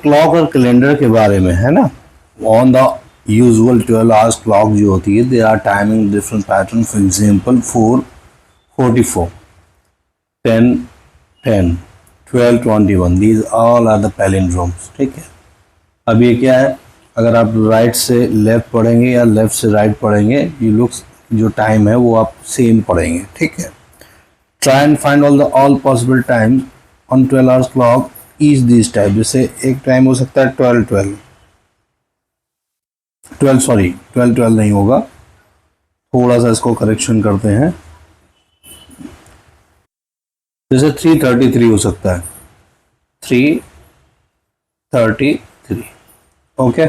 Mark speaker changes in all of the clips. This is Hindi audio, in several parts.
Speaker 1: क्लॉक और कैलेंडर के बारे में है ना। On the usual 12 hours clock जो होती है, they are timing different pattern. For example 4:44, 10:10, 12:21, these all are the palindromes. ठीक है, अब ये क्या है, अगर आप राइट से लेफ्ट पढ़ेंगे या लेफ्ट से राइट पढ़ेंगे, ये लुक्स जो टाइम है वो आप सेम पढ़ेंगे। ठीक है, try and find all possible times on 12 hours clock each this type. जैसे एक टाइम हो सकता है 12:12 नहीं होगा, थोड़ा सा इसको करेक्शन करते हैं। जैसे 3:33 हो सकता है, 3:33। ओके,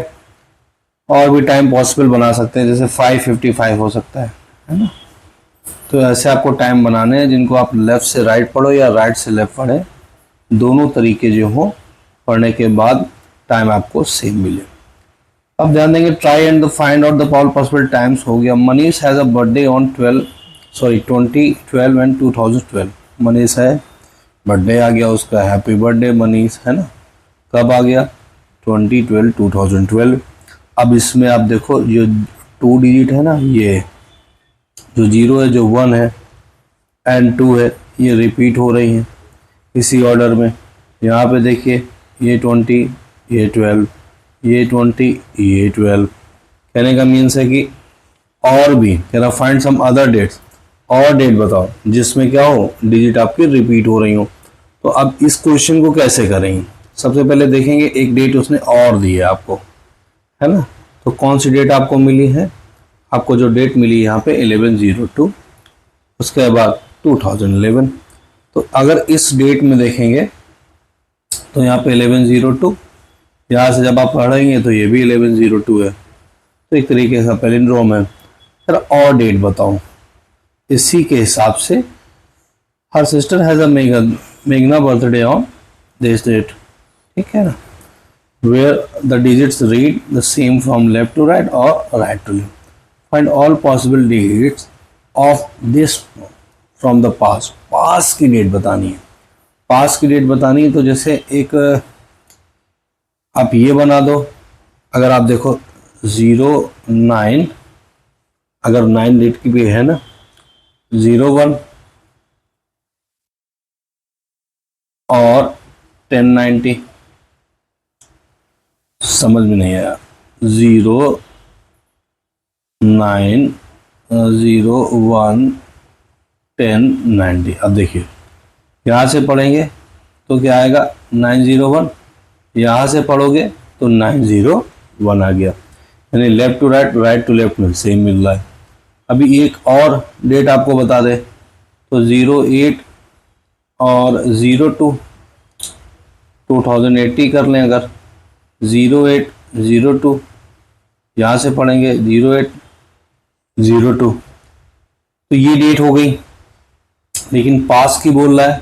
Speaker 1: और भी टाइम पॉसिबल बना सकते हैं, जैसे 5:55 हो सकता है ना। तो ऐसे आपको टाइम बनाने हैं जिनको आप लेफ्ट से राइट पढ़ो या राइट से लेफ्ट पढ़े, दोनों तरीके जो हो पढ़ने के बाद टाइम आपको सेम मिले। अब ध्यान देंगे, try and find out the all possible times हो गया। Manish has a birthday on 2012 and 2012। Manish है, बर्थडे आ गया उसका, हैप्पी बर्थडे मनीष, है ना। कब आ गया, 2012, 2012। अब इसमें आप देखो जो 2 डिजिट है ना, ये जो 0 है, जो 1 है एंड 2 है, ये रिपीट हो रही हैं इसी ऑर्डर में। यहाँ पे देखिए, ये 20, ये 12, ये 20, ये 12। कहने का मीन्स है कि और भी कह रहा फाइंड सम अदर डेट्स, और डेट बताओ जिसमें क्या हो, डिजिट आपकी रिपीट हो रही हो। तो अब इस क्वेश्चन को कैसे करेंगे, सबसे पहले देखेंगे एक डेट उसने और दी है आपको, है ना। तो कौन सी डेट आपको मिली है, आपको जो डेट मिली यहाँ पे 11/02, उसके बाद 2011। तो अगर इस डेट में देखेंगे तो यहाँ पे 11/02, यहाँ से जब आप पढ़ेंगे तो ये भी 11/02 है। तो एक तरीके से पैलिंड्रोम है। सर और डेट बताओ, इसी के हिसाब से हर सिस्टर हैज अ मेघना बर्थडे ऑन दिस डेट। ठीक है ना, where the digits read the same from left to right or right to left. Find all possible digits of this from the past. Past की डेट बतानी है, पास्ट की डेट बतानी है। तो जैसे एक आप ये बना दो, अगर आप देखो 09, अगर 9 डेट की भी है ना, 01 और 1090, समझ में नहीं आया, 09, 01, 1090। अब देखिए यहाँ से पढ़ेंगे तो क्या आएगा, 901, यहाँ से पढ़ोगे तो 901 आ गया, यानी left to right, right to left में सेम मिल रहा है। अभी एक और डेट आपको बता दे तो 08 और 02, 2080 कर लें। अगर 08, 02, यहाँ से पढ़ेंगे 08, 02, तो ये डेट हो गई। लेकिन पास्ट की बोल रहा है,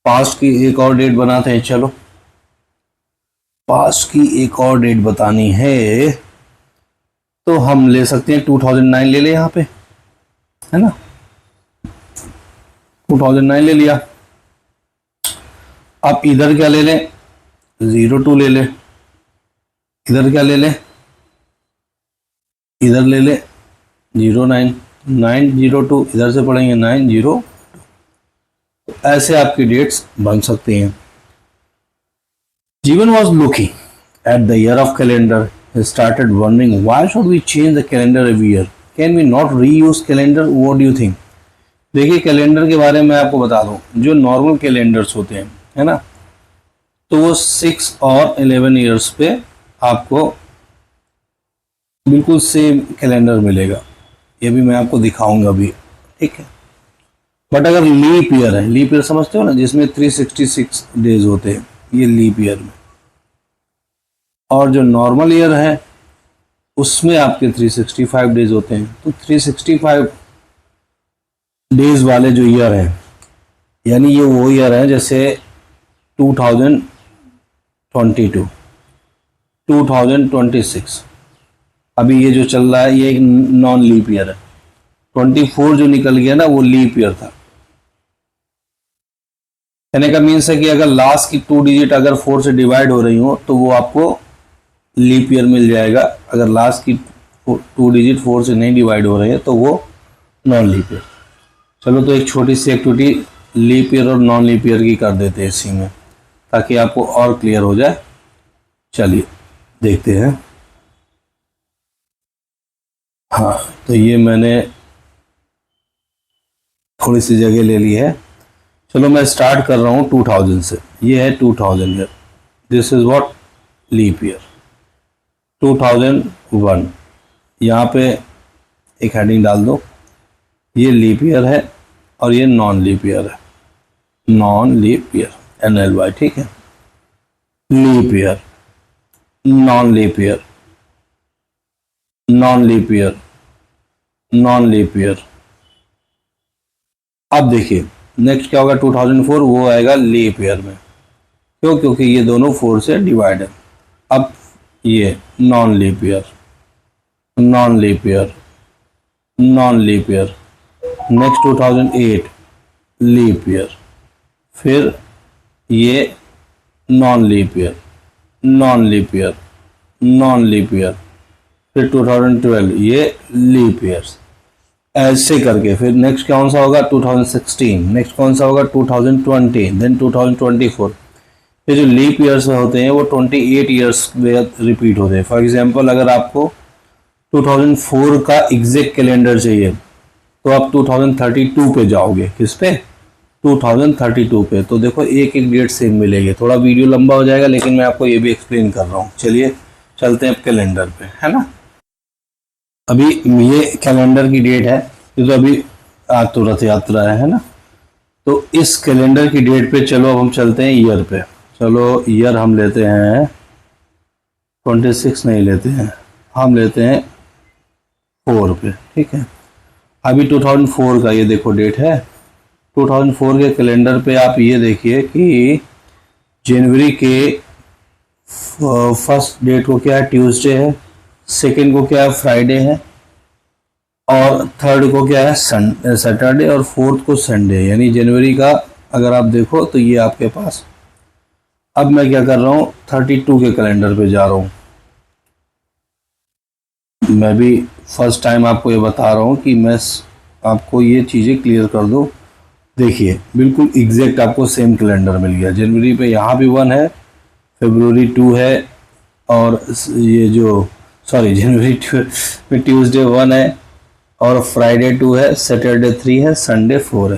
Speaker 1: पास्ट की एक और डेट बनाते हैं। चलो पास्ट की एक और डेट बतानी है तो हम ले सकते हैं 2009 ले ले, यहाँ पे है ना, 2009 ले लिया। अब इधर क्या ले लें, 02 ले ले, इधर क्या ले लें, इधर ले ले 09, 902, इधर से पढ़ेंगे 90। ऐसे आपकी डेट्स बन सकती हैं। जीवन was looking at the year of calendar. He started wondering why should we change the calendar every year? Can we not reuse calendar? What do you think? देखिए कैलेंडर के बारे में आपको बता दूं, जो नॉर्मल कैलेंडर्स होते हैं, है ना, तो वो 6 और 11 ईयर्स पे आपको बिल्कुल सेम कैलेंडर मिलेगा। ये भी मैं आपको दिखाऊंगा अभी, ठीक है। बट अगर लीप ईयर है, लीप ईयर समझते हो ना, जिसमें 366 डेज होते हैं, ये लीप ईयर में। और जो नॉर्मल ईयर है उसमें आपके 365 डेज होते हैं। तो 365 डेज वाले जो ईयर है, यानी ये वो ईयर है जैसे 2022, 2026, अभी ये जो चल रहा है ये एक नॉन लीप ईयर है। 24 जो निकल गया ना वो लीप ईयर था। कहने का मीन्स है कि अगर लास्ट की 2 डिजिट अगर 4 से डिवाइड हो रही हो तो वो आपको लीप ईयर मिल जाएगा। अगर लास्ट की 2 डिजिट 4 से नहीं डिवाइड हो रही है तो वो नॉन लीप ईयर। चलो तो एक छोटी सी एक्टिविटी लीप ईयर और नॉन लीप ईयर की कर देते हैं इसी में, ताकि आपको और क्लियर हो जाए। चलिए देखते हैं। हाँ, तो ये मैंने थोड़ी सी जगह ले ली है। चलो मैं स्टार्ट कर रहा हूँ 2000 से। ये है 2000 year, this is what leap year. 2001 यहाँ पे एक हेडिंग डाल दो, ये लीप ईयर है और ये नॉन लीप ईयर है, नॉन लीप ईयर NLY, ठीक है। Leap year, non leap year, non leap year, non leap year. अब देखिए नेक्स्ट क्या होगा, 2004 वो आएगा लीप ईयर में। क्यों? क्योंकि ये दोनों 4 से डिवाइड है। अब ये non leap year, non leap year, non leap year. Next 2008 leap year, फिर ये non leap year, non leap year, non leap year, फिर 2012 ये लीप ईयर्स। ऐसे करके फिर नेक्स्ट कौन सा होगा 2016, नेक्स्ट कौन सा होगा 2020, देन 2024। ये जो लीप ईयर्स होते हैं वो 28 ईयर्स में रिपीट होते हैं। फॉर एग्जांपल अगर आपको 2004 का एग्जैक्ट कैलेंडर चाहिए तो आप 2032 पे जाओगे। किस पे? 2032 पे। तो देखो एक एक डेट सेम मिलेगी। थोड़ा वीडियो लंबा हो जाएगा लेकिन मैं आपको ये भी एक्सप्लेन कर रहा हूँ। चलिए चलते हैं अब कैलेंडर पे, है ना। अभी ये कैलेंडर की डेट है, ये तो अभी आज तो रथ यात्रा है ना। तो इस कैलेंडर की डेट पे चलो अब हम चलते हैं ईयर पे। चलो ईयर हम लेते हैं 26 नहीं लेते हैं, हम लेते हैं 4 पे, ठीक है। अभी 2004 का ये देखो डेट है। 2004 के कैलेंडर पे आप ये देखिए कि जनवरी के फर्स्ट डेट को क्या है, ट्यूसडे है। सेकंड को क्या है, फ्राइडे है। और थर्ड को क्या है, सैटरडे। और फोर्थ को संडे। यानी जनवरी का अगर आप देखो तो ये आपके पास। अब मैं क्या कर रहा हूँ 32 के कैलेंडर पे जा रहा हूँ। मैं भी फर्स्ट टाइम आपको ये बता रहा हूँ कि मैं आपको ये चीज़ें क्लियर कर दूँ। देखिए बिल्कुल एग्जैक्ट आपको सेम कैलेंडर मिल गया। जनवरी पे यहाँ भी 1 है, फरवरी 2 है, और ये जो जनवरी में ट्यूसडे 1 है, और फ्राइडे 2 है, सैटरडे 3 है, संडे 4 है।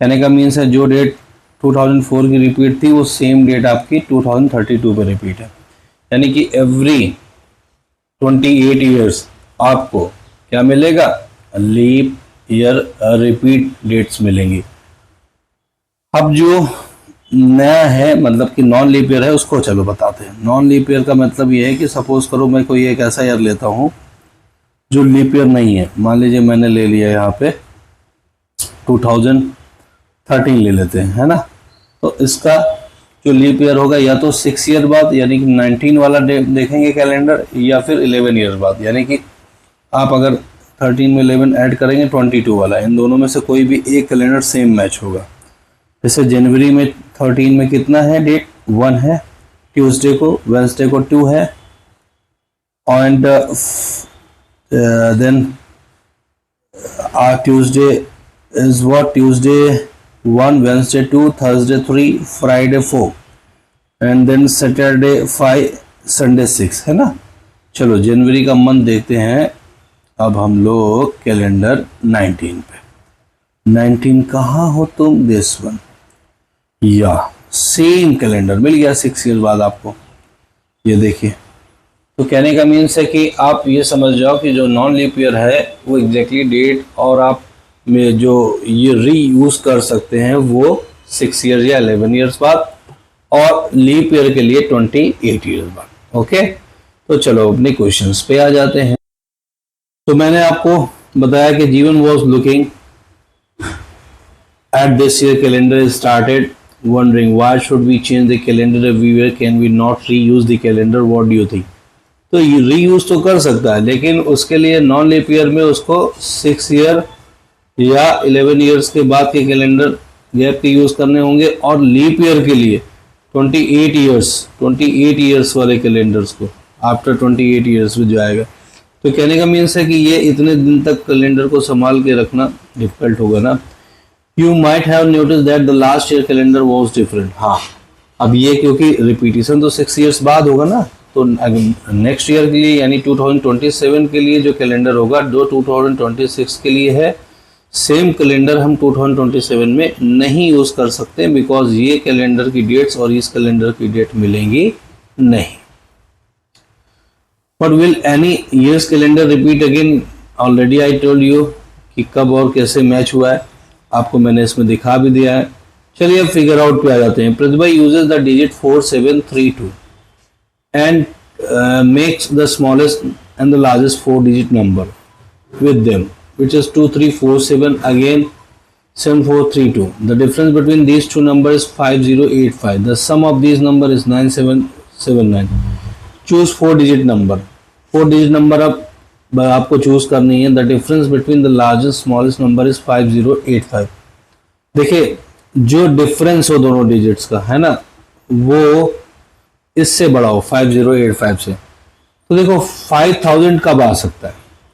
Speaker 1: कहने का मीन्स है जो डेट 2004 की रिपीट थी वो सेम डेट आपकी 2032 पे रिपीट है। यानी कि एवरी 28 ईयर्स आपको क्या मिलेगा, लीप ईयर रिपीट डेट्स मिलेंगी। अब जो नया है मतलब कि नॉन लीप ईयर है उसको चलो बताते हैं। नॉन लीप ईयर का मतलब ये है कि सपोज करो मैं कोई एक ऐसा ईयर लेता हूँ जो लीप ईयर नहीं है। मान लीजिए मैंने ले लिया यहाँ पे 2013 ले लेते हैं, है ना। तो इसका जो लीप ईयर होगा या तो 6 ईयर बाद यानी कि 19 वाला देखेंगे कैलेंडर, या फिर 11 ईयर बाद। यानी कि आप अगर 13 में 11 ऐड करेंगे 22 वाला, इन दोनों में से कोई भी एक कैलेंडर सेम मैच होगा। जैसे जनवरी में 13 में कितना है डेट, 1 है, ट्यूसडे को, वेंसडे को 2 है, and then Tuesday is what, Tuesday 1, Wednesday 2, Thursday 3, Friday 4, and then Saturday 5, Sunday 6, है ना। चलो जनवरी का मंथ देखते हैं अब हम लोग कैलेंडर 19 पे। 19 कहाँ हो तुम, दिस वन। या सेम कैलेंडर मिल गया 6 ईयर बाद आपको। ये देखिए, तो कहने का मीन्स है कि आप ये समझ जाओ कि जो नॉन लीप ईयर है वो एग्जैक्टली डेट और आप में जो ये री यूज कर सकते हैं वो 6 ईयर या 11 ईयर्स बाद, और लीप ईयर के लिए 28 ईयर्स बाद। ओके, तो चलो अपने क्वेश्चंस पे आ जाते हैं। तो मैंने आपको बताया कि जीवन was looking at this year calendar started wondering why should we change the calendar every year, can we not reuse the calendar, what do you think। तो ये रीयूज तो कर सकता है लेकिन उसके लिए नॉन लीप ईयर में उसको 6 ईयर या 11 ईयर्स के बाद के कैलेंडर गैप के यूज करने होंगे, और लीप ईयर के लिए 28 ईयर्स वाले कैलेंडर्स को आफ्टर 28 ईयर्स में जो आएगा। तो कहने का मीन्स है कि ये इतने दिन तक कैलेंडर को संभाल के रखना डिफिकल्ट होगा ना। You might have notice that the last year calendar was different. हाँ, अब ये क्योंकि रिपीटिशन तो 6 ईयर्स बाद होगा ना, तो नेक्स्ट ईयर के लिए यानी 2027 के लिए जो कैलेंडर होगा जो 2026 के लिए है, सेम कैलेंडर हम 2027 में नहीं यूज कर सकते, बिकॉज ये कैलेंडर की डेट्स और इस कैलेंडर की डेट मिलेंगी नहीं। But will any years calendar repeat again? Already I told you कि कब और कैसे मैच हुआ है, आपको मैंने इसमें दिखा भी दिया है। चलिए अब फिगर आउट पे आ जाते हैं। Pratibha uses the digit 4732 and makes the smallest and the largest 4-digit number with them, which is 2347 again 7432. The difference between these two numbers is 5085. The sum of these number is 9779. Choose 4-digit number. 4-digit number अब आपको चूज करनी है। The difference between the largest smallest number is 5085. देखिए जो डिफरेंस हो दोनों डिजिट्स का है ना, वो इससे बड़ा हो 5085 से। तो देखो 5000 कब आ सकता है?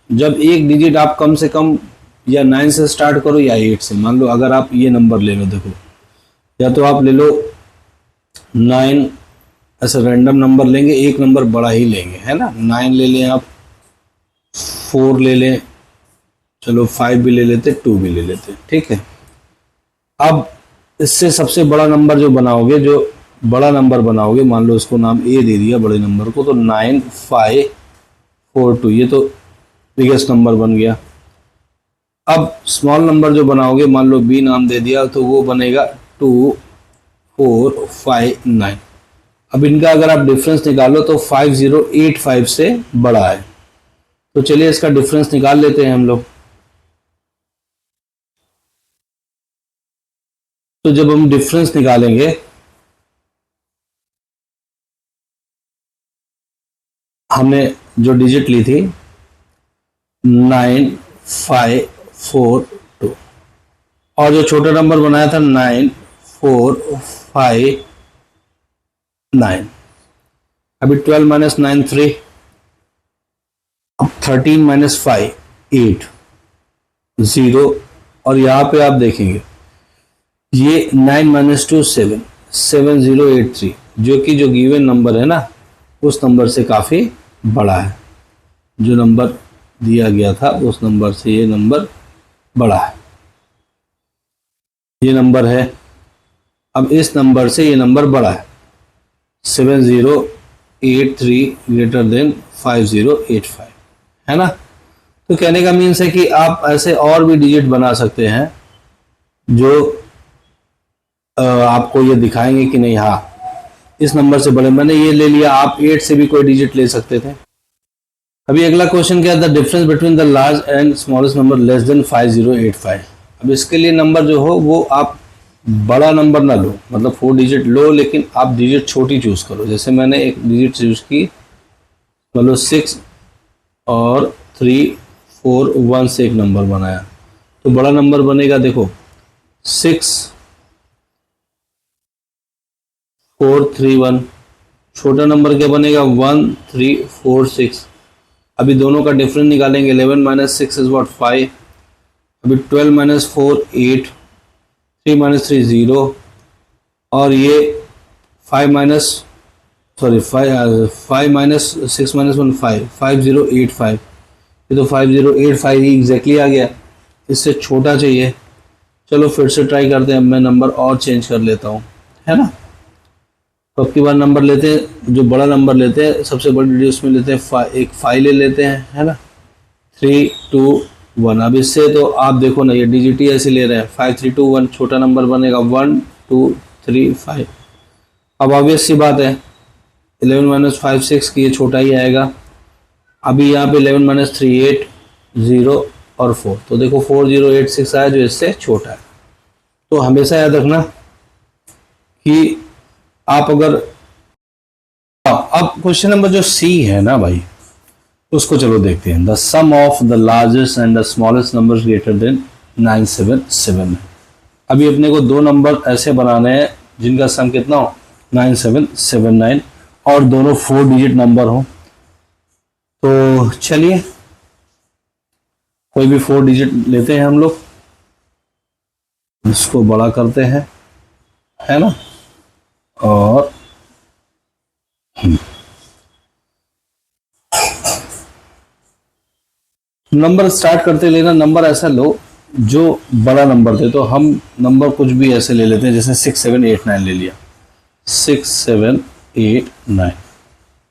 Speaker 1: जब एक डिजिट आप कम से कम या 9 से स्टार्ट करो या 8 से। मान लो अगर आप ये नंबर ले लो, देखो या तो आप ले लो 9, ऐसा रैंडम नंबर लेंगे, एक नंबर बड़ा ही लेंगे है ना, 9 ले लें आप, 4 ले लें, चलो 5 भी ले लेते, 2 भी ले लेते, ठीक है। अब इससे सबसे बड़ा नंबर जो बनाओगे, जो बड़ा नंबर बनाओगे, मान लो इसको नाम ए दे दिया बड़े नंबर को, तो 9542, ये तो बिगेस्ट नंबर बन गया। अब स्मॉल नंबर जो बनाओगे, मान लो बी नाम दे दिया, तो वो बनेगा 2459। अब इनका अगर आप डिफरेंस निकालो तो 5085 से बड़ा है। तो चलिए इसका डिफरेंस निकाल लेते हैं हम लोग। तो जब हम डिफरेंस निकालेंगे, हमने जो डिजिट ली थी 9542 और जो छोटा नंबर बनाया था 9459। अभी 12 माइनस 9 3, अब 13 माइनस 5 8 0, और यहां पे आप देखेंगे ये 9 माइनस 2 7 7083, जो कि जो गिवन नंबर है ना उस नंबर से काफी बड़ा है। जो नंबर दिया गया था उस नंबर से ये नंबर बड़ा है, ये नंबर है। अब इस नंबर से ये नंबर बड़ा है, 7083 ग्रेटर देन 5085, है ना। तो कहने का मीन्स है कि आप ऐसे और भी डिजिट बना सकते हैं जो आपको ये दिखाएंगे कि नहीं, हाँ इस नंबर से बड़े। मैंने ये ले लिया, आप 8 से भी कोई डिजिट ले सकते थे। अभी अगला क्वेश्चन क्या है? The difference between the large and smallest number less then 5085। अब इसके लिए नंबर जो हो वो आप बड़ा नंबर ना लो, मतलब 4 डिजिट लो, लेकिन आप डिजिट छोटी चूज करो। जैसे मैंने एक डिजिट चूज की, मतलब 6 और 3 4 1 से एक नंबर बनाया, तो बड़ा नंबर बनेगा देखो 6 4 3 1। छोटा नंबर क्या बनेगा 1 3 4 6। अभी दोनों का डिफरेंस निकालेंगे, 11 माइनस 6 इज व्हाट 5। अभी 12 माइनस 4 8, 3 माइनस 3 0, और ये 5 माइनस 6 माइनस 1 5 5085। ये तो 5085 ही एग्जैक्टली आ गया, इससे छोटा चाहिए। चलो फिर से ट्राई करते हैं। अब मैं नंबर और चेंज कर लेता हूँ, है ना। तो अब की बार नंबर लेते हैं, जो बड़ा नंबर लेते हैं, सबसे बड़ी डिजिट उसमें लेते हैं एक 5 ले लेते हैं, है ना, 3 2 1। अब इससे तो आप देखो ना, ये डिजिट ही ऐसे ले रहे हैं, 5 3 2 1, छोटा नंबर बनेगा 1 2 3 5। अब ऑब्वियस सी बात है 11 माइनस 5 6 की ये छोटा ही आएगा। अभी यहाँ पे 11 माइनस 3 8 0 और 4, तो देखो 4086 आया जो इससे छोटा है। तो हमेशा याद रखना कि आप अगर, अब क्वेश्चन नंबर जो सी है ना भाई, उसको चलो देखते हैं। The sum of the largest and the smallest number greater than 977। अभी अपने को दो नंबर ऐसे बनाने हैं जिनका सम कितना हो 9779 और दोनों 4 डिजिट नंबर हो। तो चलिए कोई भी 4 डिजिट लेते हैं हम लोग, इसको बड़ा करते हैं, है ना, और नंबर स्टार्ट करते लेना। नंबर ऐसा लो जो बड़ा नंबर थे, तो हम नंबर कुछ भी ऐसे ले लेते हैं, जैसे 6789 ले लिया, 6789।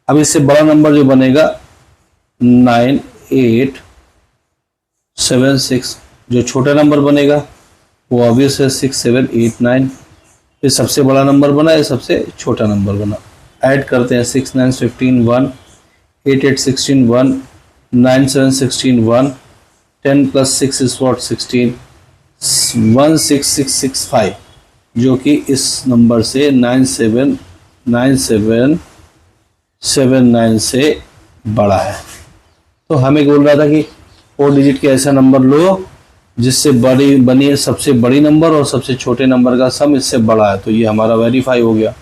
Speaker 1: अब इससे बड़ा नंबर जो बनेगा 9876, जो छोटा नंबर बनेगा वो ऑब्वियस है 6789। ये सबसे बड़ा नंबर बना, ये सबसे छोटा नंबर बना। ऐड करते हैं 6 9 15 1, 8 8 16 1, 9 7 16 1, 10 + 6 is what 16, 16665, जो कि इस नंबर से 979779 से बड़ा है। तो हमें बोल रहा था कि 4 डिजिट के ऐसा नंबर लो जिससे बड़ी बनी सबसे बड़ी नंबर और सबसे छोटे नंबर का सम इससे बड़ा है। तो ये हमारा वेरीफाई हो गया।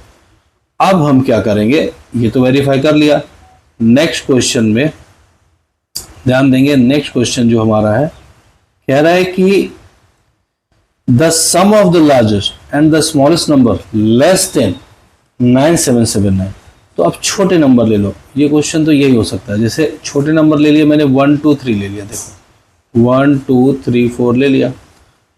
Speaker 1: अब हम क्या करेंगे, ये तो वेरीफाई कर लिया। नेक्स्ट क्वेश्चन में ध्यान देंगे। नेक्स्ट क्वेश्चन जो हमारा है, कह रहा है कि the sum of the largest and the smallest number less than 9779। तो अब छोटे नंबर ले लो। ये क्वेश्चन तो यही हो सकता है, जैसे छोटे नंबर ले लिए मैंने 1 2 3 ले लिया, देखो 1 2 3 4 ले लिया।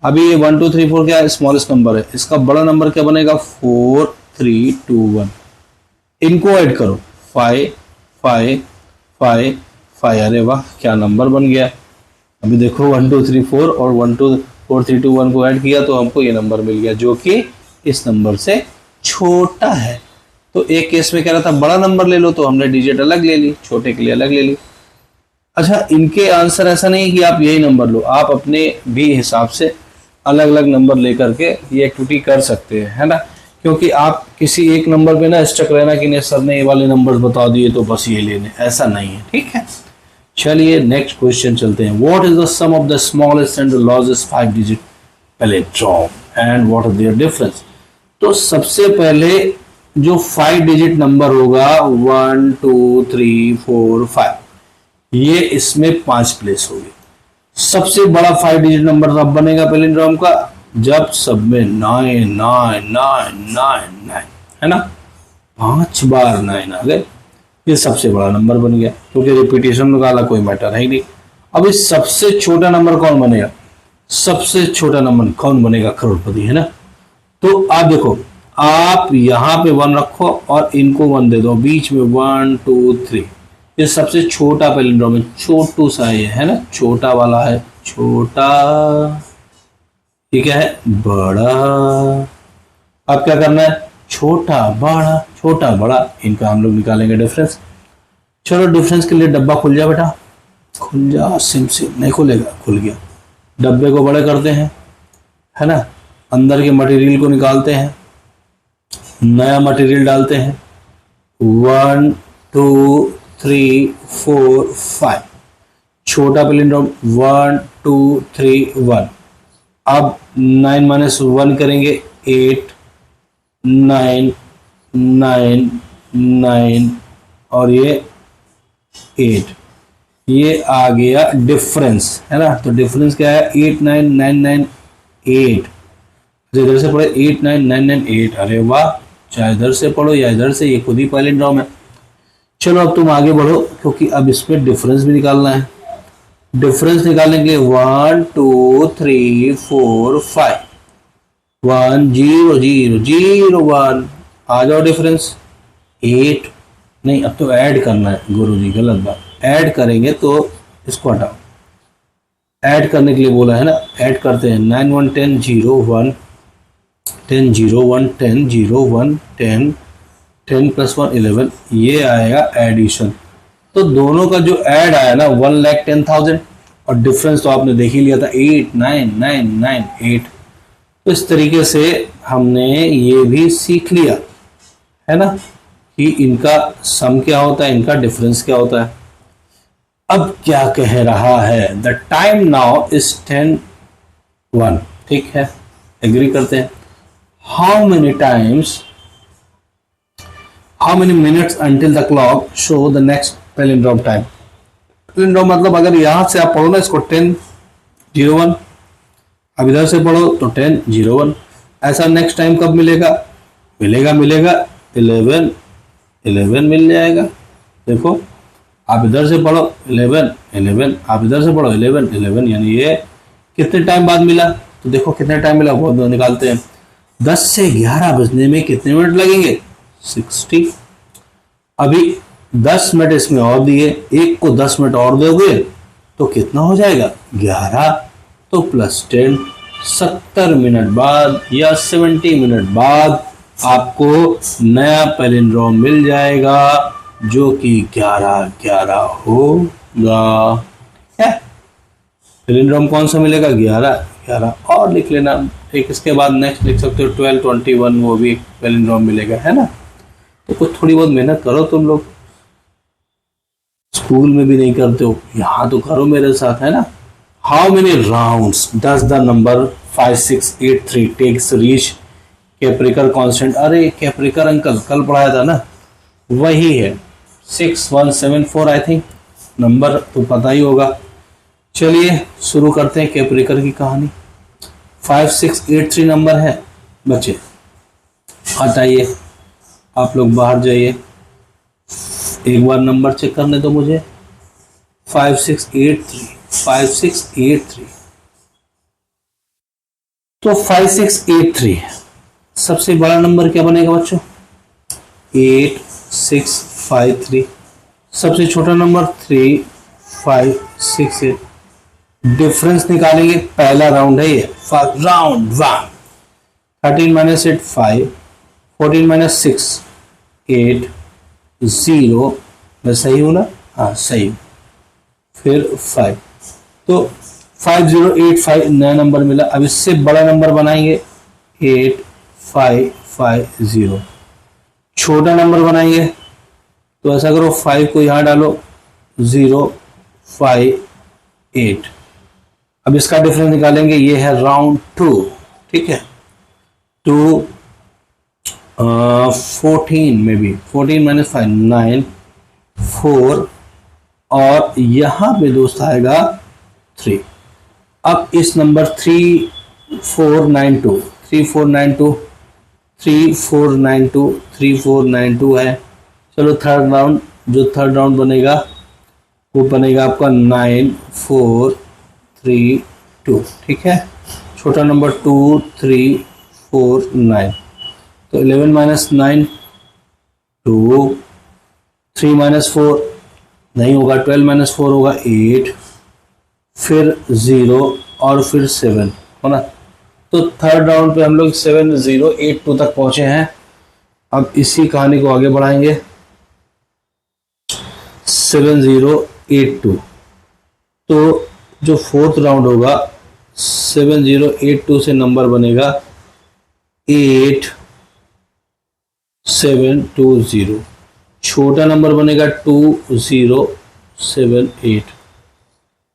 Speaker 1: अभी ये 1 2 3 4 क्या है, स्मॉलेस्ट नंबर है। इसका बड़ा नंबर क्या बनेगा 4 3 2 1। इनको ऐड करो 5 5 5 5। अरे वाह, क्या नंबर बन गया। अभी देखो 1 2 3 4 और 1 2 4 3 2 1 को ऐड किया तो हमको ये नंबर मिल गया, जो कि इस नंबर से छोटा है। तो एक केस में कह रहा था बड़ा नंबर ले लो, तो हमने डिजिट अलग ले ली, छोटे के लिए अलग ले ली। अच्छा, इनके आंसर ऐसा नहीं है कि आप यही नंबर लो, आप अपने भी हिसाब से अलग अलग नंबर लेकर के ये एक्टिविटी कर सकते हैं, है ना। क्योंकि आप किसी एक नंबर पे ना स्टक रहना कि नहीं सर ने ये वाले नंबर बता दिए तो बस ये लेने, ऐसा नहीं है, ठीक है। चलिए नेक्स्ट क्वेश्चन चलते हैं। What is the sum of the smallest and the largest 5 digit palindrome and what are their difference. तो सबसे पहले जो 5 डिजिट नंबर होगा 1 2 3 4 5, ये इसमें 5 प्लेस होगी। सबसे बड़ा 5 डिजिट नंबर तब बनेगा पैलिंड्रोम का जब सब में 9 9 9 9 9, है ना, 5 बार 9 आ गए, ये सबसे बड़ा नंबर बन गया, क्योंकि रिपीटेशन वाला कोई मैटर है ही नहीं। अब इस सबसे छोटा नंबर कौन बनेगा, सबसे छोटा नंबर कौन बनेगा, करोड़पति, है ना। तो आप देखो, आप यहां पे 1 रखो और इनको 1 दे दो, बीच में 1 2 3, ये सबसे छोटा पैलिंड्रोम है, छोटू सा ये, है ना, छोटा वाला है, छोटा, ठीक है, बड़ा। अब क्या करना है, छोटा बड़ा, छोटा बड़ा, इनका हम लोग निकालेंगे डिफरेंस। चलो डिफरेंस के लिए डब्बा खुल जा बेटा, खुल जा, सिम नहीं खुलेगा, खुल गया। डब्बे को बड़े करते हैं, है ना, अंदर के मटेरियल को निकालते हैं, नया मटेरियल डालते हैं, 1 2 3 4 5, छोटा पैलिंड्रोम 1 2 3 1। अब 9 - 1 करेंगे 8 9 9 9 और ये 8, ये आ गया डिफरेंस, है ना। तो डिफरेंस क्या है 8 9 9 9 8। इधर से पढ़े 8 9 9 9 8। अरे वाह, चाहे इधर से पढ़ो या इधर से, ये खुद ही पैलिंड्रोम है। चलो अब तुम आगे बढ़ो, क्योंकि अब इसमें डिफरेंस भी निकालना है। डिफरेंस निकालने के लिए 1 2 3 4 5, 1 0 0 0 1, आ जाओ डिफरेंस 8। नहीं, अब तो ऐड करना है गुरुजी, गलत बात, ऐड करेंगे तो इसको हटाओ, ऐड करने के लिए बोला है ना, ऐड करते हैं 9 1 10 0 1 10 0 1 10 0 1 10 10 + 1 11, ये आएगा एडिशन। तो दोनों का जो ऐड आया ना 1,10,000, और डिफरेंस तो आपने देख ही लिया था 8 9 9 9 8। तो इस तरीके से हमने ये भी सीख लिया, है ना, कि इनका सम क्या होता है, इनका डिफरेंस क्या होता है। अब क्या कह रहा है, द टाइम नाउ इज 10 1, ठीक है। एग्री करते हैं। How many minutes until the clock show the next palindrome time. Palindrome मतलब अगर यहां से आप पढ़ो ना इसको 10:01, अब इधर से पढ़ो तो 10:01, ऐसा नेक्स्ट टाइम कब मिलेगा? मिलेगा 11:11 मिल जाएगा। देखो आप इधर से पढ़ो 11:11, आप इधर से पढ़ो 11:11, यानी ये कितने टाइम बाद मिला? तो देखो कितने टाइम मिला वो निकालते हैं। 10 से 11 बजने में कितने मिनट लगेंगे? 60। अभी 10 मिनट इसमें और दिए, एक को 10 मिनट और दोगे तो कितना हो जाएगा? 11, तो +10, 70 मिनट बाद या 70 मिनट बाद आपको नया पैलिंड्रोम मिल जाएगा जो कि 11:11 होगा। क्या पैलिंड्रोम कौन सा मिलेगा? 11:11। और लिख लेना, एक इसके बाद नेक्स्ट लिख सकते हो 12:21, वो भी पैलिंड्रोम मिलेगा, है ना। तो कुछ थोड़ी बहुत मेहनत करो तुम लोग, स्कूल में भी नहीं करते हो, यहाँ तो करो मेरे साथ, है ना। How many rounds does the number 5683 takes reach Kaprekar constant? अरे केप्रिकर अंकल कल पढ़ाया था ना, वही है 6174 आई थिंक, नंबर तो पता ही होगा। चलिए शुरू करते हैं केप्रिकर की कहानी। 5683 नंबर है बच्चे, हटाइए आप लोग बाहर जाइए, एक बार नंबर चेक करने दो मुझे। 5683 तो 5683 सबसे बड़ा नंबर क्या बनेगा बच्चों? 8653। सबसे छोटा नंबर 3568। डिफरेंस निकालेंगे, पहला राउंड है ये, राउंड 1। 13 - 8 5, 14 - 6 8, 0, मैं सही हूं ना? हाँ सही हूं। फिर 5, तो 5085 नया नंबर मिला। अब इससे बड़ा नंबर बनाएंगे 8550। छोटा नंबर बनाएंगे तो ऐसा करो 5 को यहां डालो, 058। अब इसका डिफरेंस निकालेंगे, ये है राउंड 2, ठीक है। 2 14 में भी 14 - 5 9 4, और यहां पे दोस्त आएगा 3। अब इस नंबर 3492 है। चलो थर्ड राउंड, जो थर्ड राउंड बनेगा वो बनेगा आपका 9432, ठीक है। छोटा नंबर 2349, तो 11 - 9 2, 3 - 4 नहीं होगा, 12 - 4 होगा 8, फिर 0 और फिर 7, है ना। तो थर्ड राउंड पे हम लोग 7082 तक पहुंचे हैं। अब इसी कहानी को आगे बढ़ाएंगे। 7082, तो जो फोर्थ राउंड होगा 7082 से नंबर बनेगा 8720। छोटा नंबर बनेगा 2078।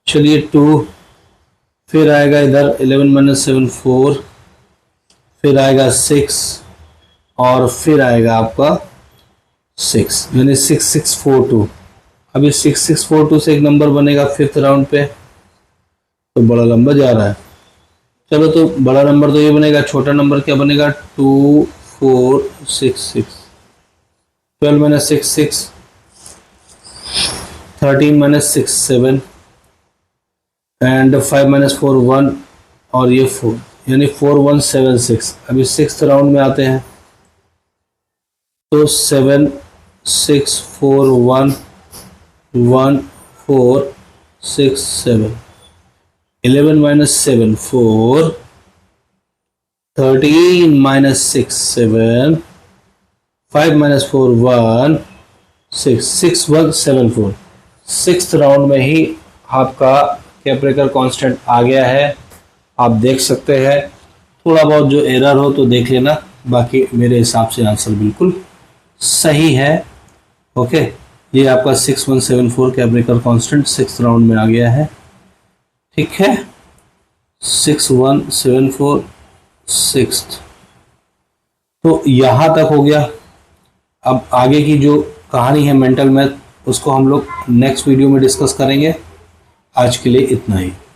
Speaker 1: चलिए 2, फिर आएगा इधर 11 - 7 4, फिर आएगा 6, और फिर आएगा आपका 6, यानी 6642। अभी 6642 से एक नंबर बनेगा फिफ्थ राउंड पे, तो बड़ा लंबा जा रहा है। चलो तो बड़ा नंबर तो ये बनेगा, छोटा नंबर क्या बनेगा? 2466। 12 - 6 6, 13 - 6 7, एंड 5 - 4 1, और ये 4, यानी 4176। अभी सिक्स्थ राउंड में आते हैं, तो 7 6 4 1 1 4 6 7, 11 - 7 4, 13 - 6 7, 5 - 4 1 6, 6174। सिक्स्थ राउंड में ही आपका केप्रिकर कांस्टेंट आ गया है, आप देख सकते हैं। थोड़ा बहुत जो एरर हो तो देख लेना, बाकी मेरे हिसाब से आंसर बिल्कुल सही है। ओके, ये आपका 6174 केप्रिकर कांस्टेंट सिक्स्थ राउंड में आ गया है, ठीक है। 6174 सिक्स्थ। तो यहां तक हो गया। अब आगे की जो कहानी है मेंटल मैथ, उसको हम लोग नेक्स्ट वीडियो में डिस्कस करेंगे। आज के लिए इतना ही।